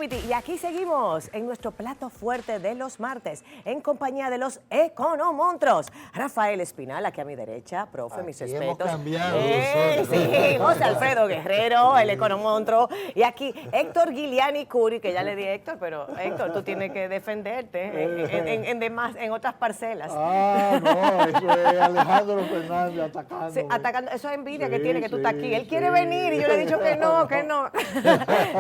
Piti, y aquí seguimos en nuestro plato fuerte de los martes, en compañía de los economontros. Rafael Espinal, aquí a mi derecha, profe, mis Aquí respetos. hemos cambiado Sí, José Alfredo Guerrero, el economontro. Y aquí Héctor Guiliani Curi, que ya le di a Héctor, pero Héctor, tú tienes que defenderte en otras parcelas. No, eso es Alejandro Fernández atacando. Sí, atacando, eso es envidia que tiene que tú estás aquí. Él quiere venir y yo le he dicho que no, que no.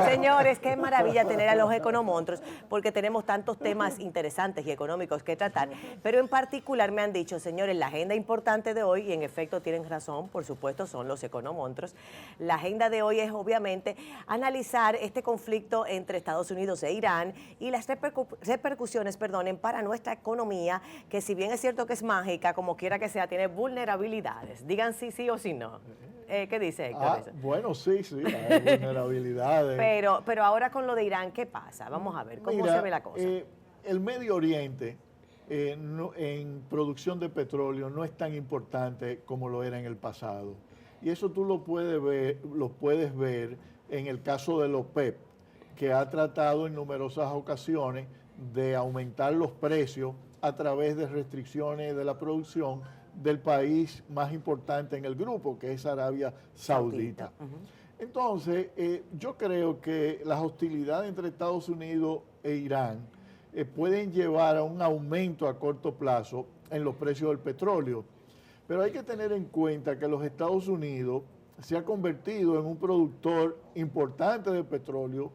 Señores, qué maravilla tener a los economontros, porque tenemos tantos temas interesantes y económicos que tratar, pero en particular me han dicho, señores, la agenda importante de hoy, y en efecto tienen razón, por supuesto, son los economontros. La agenda de hoy es obviamente analizar este conflicto entre Estados Unidos e Irán y las repercusiones, para nuestra economía, que si bien es cierto que es mágica, como quiera que sea, tiene vulnerabilidades. Digan sí o sí no. ¿Qué dice Héctor? Bueno, sí, hay vulnerabilidades. Pero ahora con lo de Irán, ¿qué pasa? Vamos a ver, ¿cómo se ve la cosa? El Medio Oriente en producción de petróleo no es tan importante como lo era en el pasado. Y eso tú lo puedes ver en el caso de la OPEP, que ha tratado en numerosas ocasiones de aumentar los precios a través de restricciones de la producción del país más importante en el grupo, que es Arabia Saudita. Entonces, yo creo que las hostilidades entre Estados Unidos e Irán pueden llevar a un aumento a corto plazo en los precios del petróleo. Pero hay que tener en cuenta que los Estados Unidos se ha convertido en un productor importante de petróleo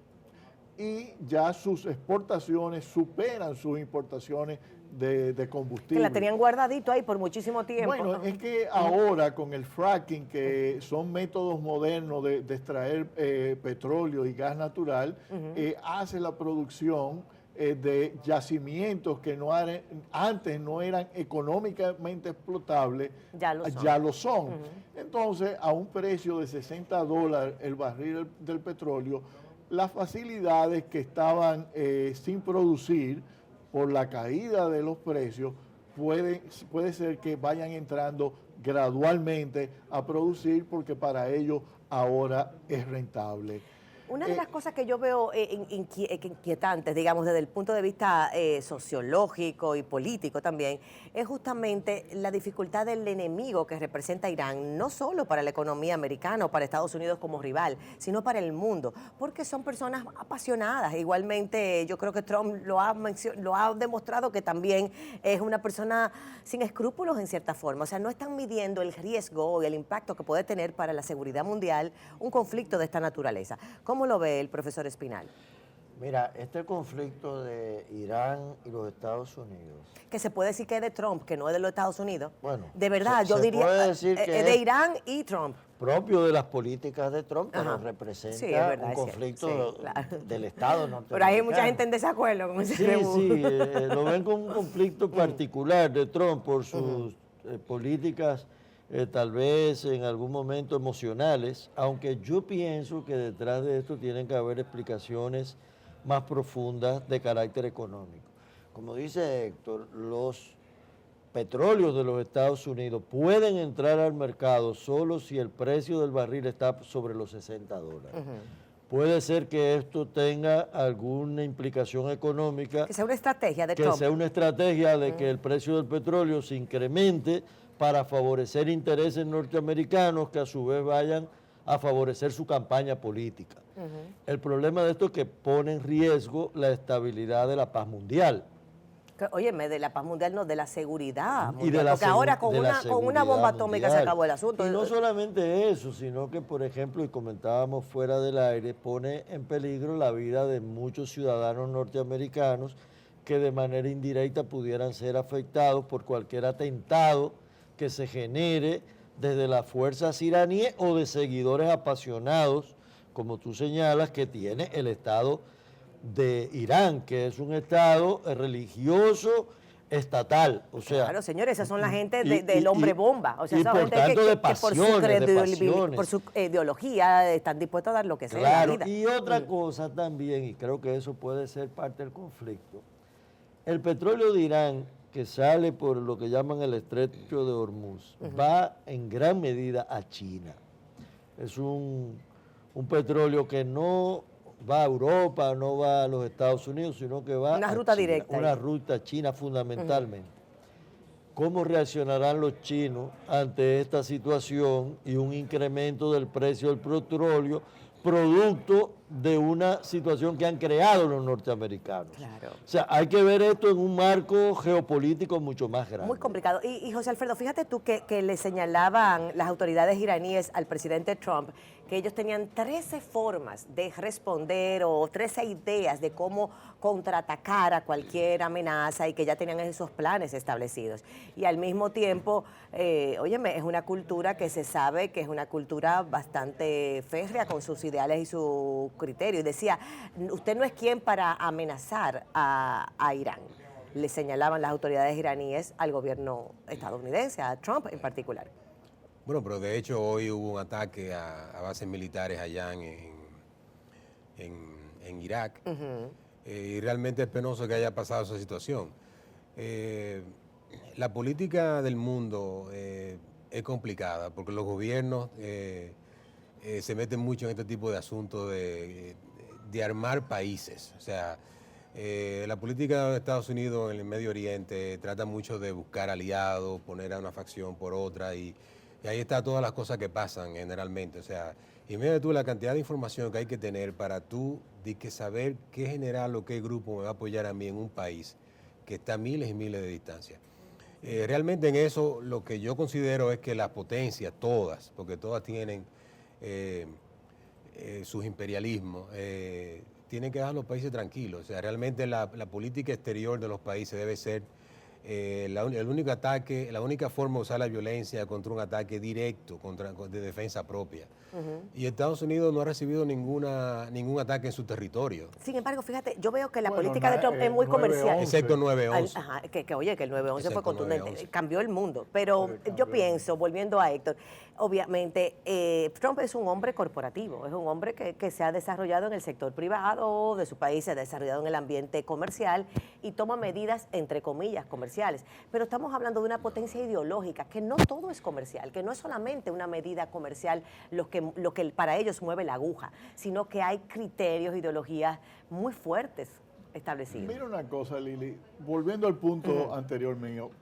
y ya sus exportaciones superan sus importaciones de combustible. Que la tenían guardadito ahí por muchísimo tiempo. Bueno, es que ahora con el fracking, que son métodos modernos de extraer petróleo y gas natural, hace la producción de yacimientos que antes no eran económicamente explotables, ya lo son. Entonces, a un precio de $60 el barril del petróleo, las facilidades que estaban sin producir por la caída de los precios, puede ser que vayan entrando gradualmente a producir, porque para ellos ahora es rentable. Una de las cosas que yo veo inquietantes, digamos, desde el punto de vista sociológico y político también, es justamente la dificultad del enemigo que representa Irán, no solo para la economía americana o para Estados Unidos como rival, sino para el mundo, porque son personas apasionadas. Igualmente, yo creo que Trump lo ha demostrado, que también es una persona sin escrúpulos en cierta forma. O sea, no están midiendo el riesgo y el impacto que puede tener para la seguridad mundial un conflicto de esta naturaleza. ¿Cómo lo ve el profesor Espinal? Mira, este conflicto de Irán y los Estados Unidos... Que se puede decir que es de Trump, que no es de los Estados Unidos. Bueno, de verdad, yo diría puede decir que es de Irán y Trump. Propio de las políticas de Trump, pero representa un conflicto del Estado norteamericano. Pero hay mucha gente en desacuerdo con ese lo ven como un conflicto particular de Trump por sus políticas tal vez en algún momento emocionales, aunque yo pienso que detrás de esto tienen que haber explicaciones más profundas de carácter económico. Como dice Héctor, los petróleos de los Estados Unidos pueden entrar al mercado solo si el precio del barril está sobre los $60. Puede ser que esto tenga alguna implicación económica. Que sea una estrategia de Trump. Que sea una estrategia de que el precio del petróleo se incremente para favorecer intereses norteamericanos que a su vez vayan a favorecer su campaña política. El problema de esto es que pone en riesgo la estabilidad de la paz mundial. Óyeme, de la paz mundial, no, de la seguridad mundial, y de la porque ahora con una bomba atómica se acabó el asunto. Y no solamente eso, sino que, por ejemplo, y comentábamos fuera del aire, pone en peligro la vida de muchos ciudadanos norteamericanos que de manera indirecta pudieran ser afectados por cualquier atentado que se genere desde las fuerzas iraníes o de seguidores apasionados, como tú señalas, que tiene el Estado de Irán, que es un Estado religioso estatal. O sea, claro, señores, esas son la gente del hombre bomba. O sea, esa gente que por su ideología están dispuestos a dar lo que sea. Claro, en la vida. Y otra cosa también, y creo que eso puede ser parte del conflicto, el petróleo de Irán, que sale por lo que llaman el estrecho de Hormuz, va en gran medida a China. Es un petróleo que no va a Europa, no va a los Estados Unidos, sino que va Una a ruta China, directa. una ruta a China fundamentalmente. ¿Cómo reaccionarán los chinos ante esta situación y un incremento del precio del petróleo, producto de una situación que han creado los norteamericanos? Claro. O sea, hay que ver esto en un marco geopolítico mucho más grande. Muy complicado. Y José Alfredo, fíjate tú que le señalaban las autoridades iraníes al presidente Trump que ellos tenían 13 formas de responder o 13 ideas de cómo contraatacar a cualquier amenaza y que ya tenían esos planes establecidos. Y al mismo tiempo, óyeme, es una cultura que se sabe que es una cultura bastante férrea con sus ideales y su criterio. Y decía, usted no es quien para amenazar a Irán. Le señalaban las autoridades iraníes al gobierno estadounidense, a Trump en particular. Bueno, pero de hecho hoy hubo un ataque a bases militares allá en Irak. Y realmente es penoso que haya pasado esa situación. La política del mundo es complicada porque los gobiernos se meten mucho en este tipo de asuntos de armar países. O sea, la política de Estados Unidos en el Medio Oriente trata mucho de buscar aliados, poner a una facción por otra y ahí está todas las cosas que pasan generalmente. O sea, imagínate tú la cantidad de información que hay que tener para tú saber qué general o qué grupo me va a apoyar a mí en un país que está a miles y miles de distancia. Realmente en eso lo que yo considero es que las potencias, todas, porque todas tienen sus imperialismos, tienen que dejar a los países tranquilos. O sea, realmente la política exterior de los países debe ser el único ataque, la única forma de usar la violencia contra un ataque directo, de defensa propia. Y Estados Unidos no ha recibido ningún ataque en su territorio. Sin embargo, fíjate, yo veo que la política de Trump es muy comercial. Excepto 9/11. Ajá, oye, que el 9/11 fue Excepto contundente, 9/11. cambió el mundo. Pero yo pienso, volviendo a Héctor, obviamente Trump es un hombre corporativo, es un hombre que se ha desarrollado en el sector privado de su país, se ha desarrollado en el ambiente comercial y toma medidas, entre comillas, comerciales. Pero estamos hablando de una potencia ideológica, que no todo es comercial, que no es solamente una medida comercial lo que para ellos mueve la aguja, sino que hay criterios, ideologías muy fuertes establecidos. Mira una cosa, Lili, volviendo al punto anterior mío,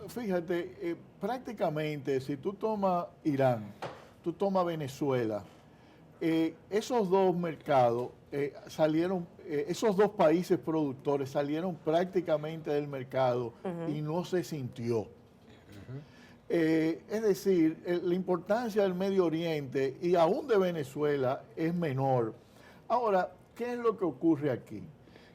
fíjate, prácticamente si tú tomas Irán, tú tomas Venezuela, esos dos mercados salieron, esos dos países productores salieron prácticamente del mercado y no se sintió. Es decir, la importancia del Medio Oriente y aún de Venezuela es menor. Ahora, ¿qué es lo que ocurre aquí?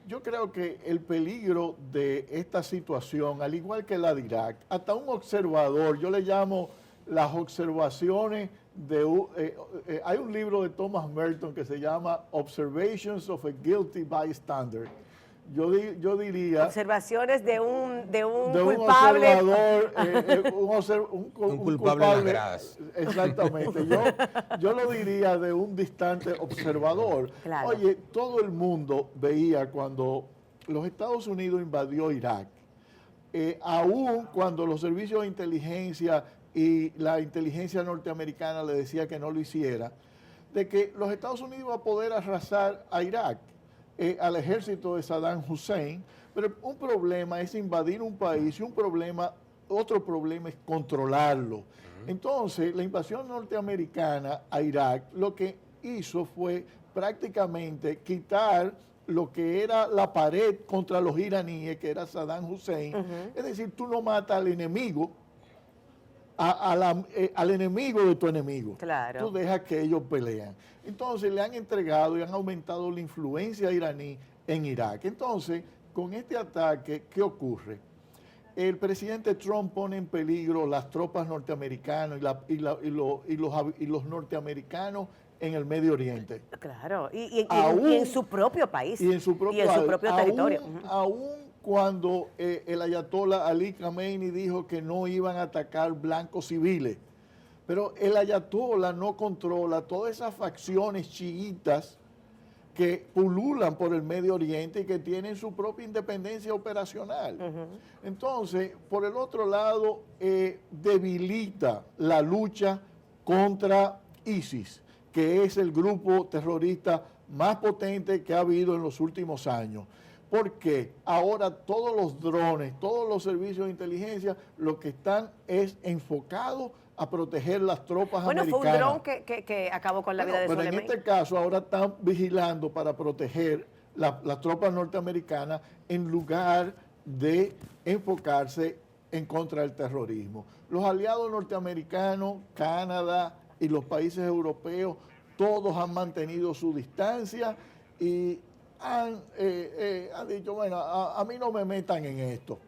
Yo creo que el peligro de esta situación, al igual que la de Irak, hasta un observador, yo le llamo las observaciones hay un libro de Thomas Merton que se llama Observations of a Guilty Bystander. Yo diría... Observaciones de un culpable. Observador, un culpable en las gradas. Exactamente. Yo lo diría de un distante observador. Claro. Oye, todo el mundo veía cuando los Estados Unidos invadió Irak, aún cuando los servicios de inteligencia y la inteligencia norteamericana le decía que no lo hiciera, de que los Estados Unidos iban a poder arrasar a Irak, al ejército de Saddam Hussein, pero un problema es invadir un país y otro problema es controlarlo. Entonces, la invasión norteamericana a Irak lo que hizo fue prácticamente quitar lo que era la pared contra los iraníes, que era Saddam Hussein. Es decir, tú no matas al enemigo, al enemigo de tu enemigo. Claro. Tú dejas que ellos pelean. Entonces le han entregado y han aumentado la influencia iraní en Irak. Entonces, con este ataque, ¿qué ocurre? El presidente Trump pone en peligro las tropas norteamericanas y los norteamericanos en el Medio Oriente. Claro, y en su propio país. Y en su propio territorio. Aún cuando el ayatollah Ali Khamenei dijo que no iban a atacar blancos civiles. Pero el ayatollah no controla todas esas facciones chiitas que pululan por el Medio Oriente y que tienen su propia independencia operacional. Entonces, por el otro lado, debilita la lucha contra ISIS, que es el grupo terrorista más potente que ha habido en los últimos años. Porque ahora todos los drones, todos los servicios de inteligencia, lo que están es enfocados a proteger las tropas americanas. Bueno, fue un dron que acabó con la vida de Pero en Soleimani. este caso ahora están vigilando para proteger las tropas norteamericanas en lugar de enfocarse en contra del terrorismo. Los aliados norteamericanos, Canadá y los países europeos, todos han mantenido su distancia y han dicho, bueno, a mí no me metan en esto.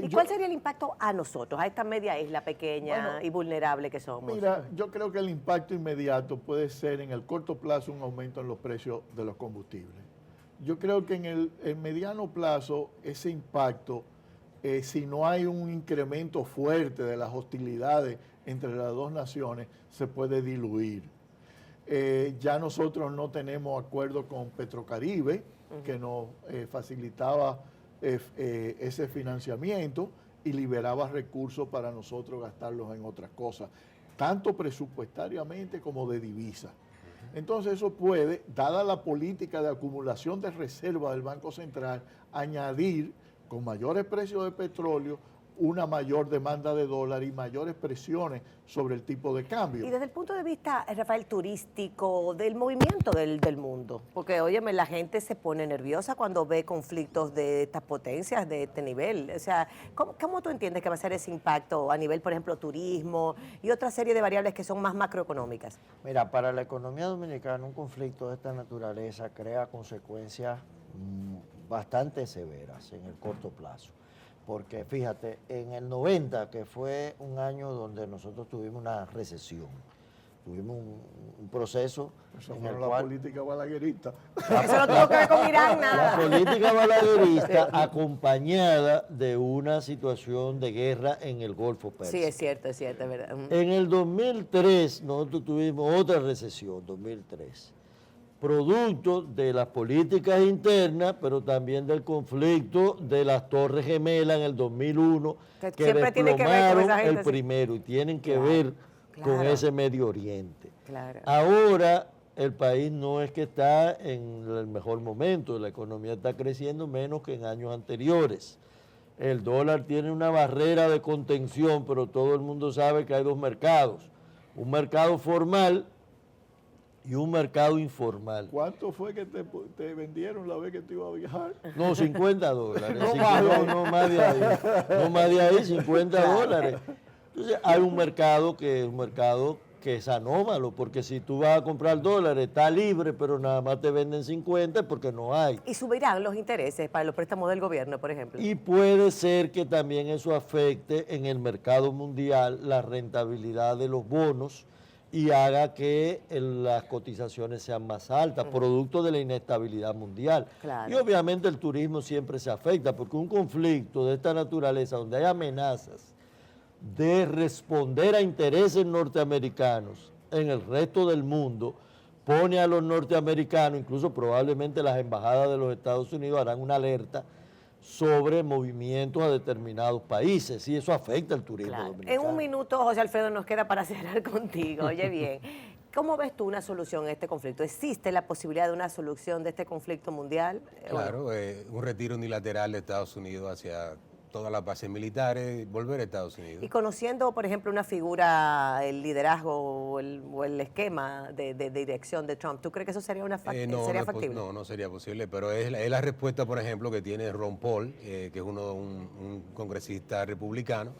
¿Y cuál sería el impacto a nosotros, a esta media isla pequeña Bueno, y vulnerable que somos? Mira, yo creo que el impacto inmediato puede ser en el corto plazo un aumento en los precios de los combustibles. Yo creo que en el mediano plazo ese impacto, si no hay un incremento fuerte de las hostilidades entre las dos naciones, se puede diluir. Ya nosotros no tenemos acuerdo con Petrocaribe, que nos facilitaba ese financiamiento y liberaba recursos para nosotros gastarlos en otras cosas, tanto presupuestariamente como de divisa. Entonces eso puede, dada la política de acumulación de reservas del Banco Central, añadir con mayores precios de petróleo una mayor demanda de dólares y mayores presiones sobre el tipo de cambio. Y desde el punto de vista, Rafael, turístico, del movimiento del mundo, porque, óyeme, la gente se pone nerviosa cuando ve conflictos de estas potencias, de este nivel. O sea, ¿cómo tú entiendes que va a ser ese impacto a nivel, por ejemplo, turismo y otra serie de variables que son más macroeconómicas? Mira, para la economía dominicana un conflicto de esta naturaleza crea consecuencias bastante severas en el corto plazo. Porque fíjate, en el 90, que fue un año donde nosotros tuvimos una recesión, tuvimos un proceso Eso en fue el la cual... política balaguerista. Eso no tuvo que ver con Irán, nada. La política balaguerista acompañada de una situación de guerra en el Golfo Pérsico. Sí, es cierto, es verdad. En el 2003 nosotros tuvimos otra recesión, 2003, producto de las políticas internas, pero también del conflicto de las Torres Gemelas en el 2001, Que que siempre tiene que ver con desplomaron esa gente, el sí. primero y tienen que Claro, ver con claro. ese Medio Oriente. Claro. Ahora el país no es que está en el mejor momento, la economía está creciendo menos que en años anteriores. El dólar tiene una barrera de contención, pero todo el mundo sabe que hay dos mercados, un mercado formal y un mercado informal. ¿Cuánto fue que te vendieron la vez que te iba a viajar? No, $50. No Así que más de ahí. no más de ahí. No más de ahí, $50. Entonces hay un mercado que es anómalo, porque si tú vas a comprar dólares, está libre, pero nada más te venden 50 porque no hay. Y subirán los intereses para los préstamos del gobierno, por ejemplo. Y puede ser que también eso afecte en el mercado mundial la rentabilidad de los bonos y haga que las cotizaciones sean más altas, producto de la inestabilidad mundial. Claro. Y obviamente el turismo siempre se afecta, porque un conflicto de esta naturaleza, donde hay amenazas de responder a intereses norteamericanos en el resto del mundo, pone a los norteamericanos, incluso probablemente las embajadas de los Estados Unidos harán una alerta sobre movimientos a determinados países, y eso afecta al turismo Claro. dominicano. En un minuto, José Alfredo, nos queda para cerrar contigo. Oye, bien, ¿cómo ves tú una solución a este conflicto? ¿Existe la posibilidad de una solución de este conflicto mundial? Claro, un retiro unilateral de Estados Unidos hacia todas las bases militares, volver a Estados Unidos. Y conociendo, por ejemplo, una figura, el liderazgo o el esquema de dirección de Trump, ¿tú crees que eso sería sería factible? No sería posible, pero es la respuesta, por ejemplo, que tiene Ron Paul, que es un congresista republicano,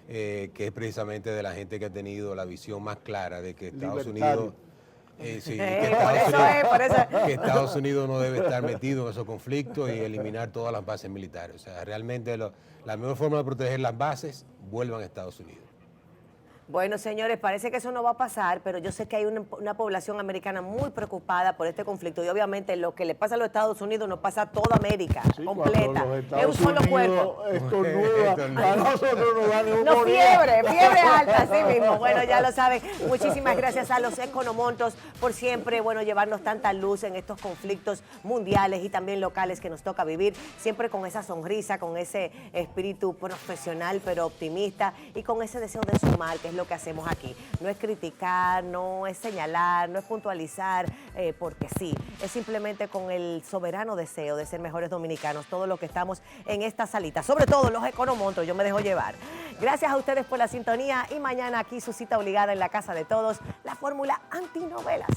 que es precisamente de la gente que ha tenido la visión más clara de que Estados Unidos... sí, que Estados Unidos no debe estar metido en esos conflictos y eliminar todas las bases militares. O sea, realmente la mejor forma de proteger las bases, vuelvan a Estados Unidos. Bueno, señores, parece que eso no va a pasar, pero yo sé que hay una población americana muy preocupada por este conflicto y obviamente lo que le pasa a los Estados Unidos nos pasa a toda América Sí, completa. cuando los Es un Estados solo Unidos cuerpo. estornuda, a nosotros nos da neumonía. No, fiebre alta, así mismo. Bueno, ya lo saben. Muchísimas gracias a los economontos por siempre, bueno, llevarnos tanta luz en estos conflictos mundiales y también locales que nos toca vivir, siempre con esa sonrisa, con ese espíritu profesional pero optimista y con ese deseo de sumar, que es lo que hacemos aquí. No es criticar, no es señalar, no es puntualizar, porque sí. Es simplemente con el soberano deseo de ser mejores dominicanos, todos los que estamos en esta salita, sobre todo los economonstruos, yo me dejo llevar. Gracias a ustedes por la sintonía y mañana aquí su cita obligada en la casa de todos, la fórmula antinovelas.